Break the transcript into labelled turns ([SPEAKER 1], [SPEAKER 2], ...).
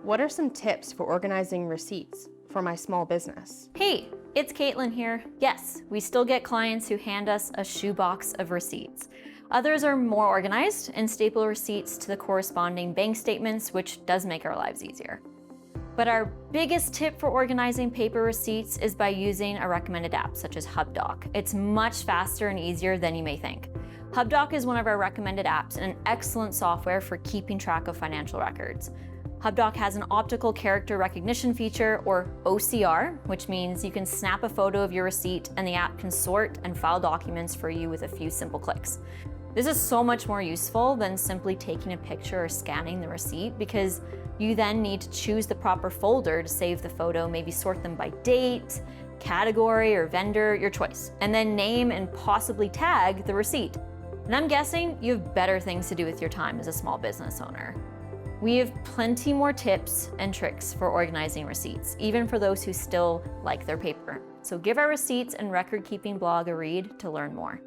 [SPEAKER 1] What are some tips for organizing receipts for my small business?
[SPEAKER 2] Hey, it's Caitlin here. Yes, we still get clients who hand us a shoebox of receipts. Others are more organized and staple receipts to the corresponding bank statements, which does make our lives easier. But our biggest tip for organizing paper receipts is by using a recommended app such as Hubdoc. It's much faster and easier than you may think. Hubdoc is one of our recommended apps and an excellent software for keeping track of financial records. Hubdoc has an optical character recognition feature, or OCR, which means you can snap a photo of your receipt and the app can sort and file documents for you with a few simple clicks. This is so much more useful than simply taking a picture or scanning the receipt, because you then need to choose the proper folder to save the photo, maybe sort them by date, category, or vendor, your choice, and then name and possibly tag the receipt. And I'm guessing you have better things to do with your time as a small business owner. We have plenty more tips and tricks for organizing receipts, even for those who still like their paper. So give our receipts and record-keeping blog a read to learn more.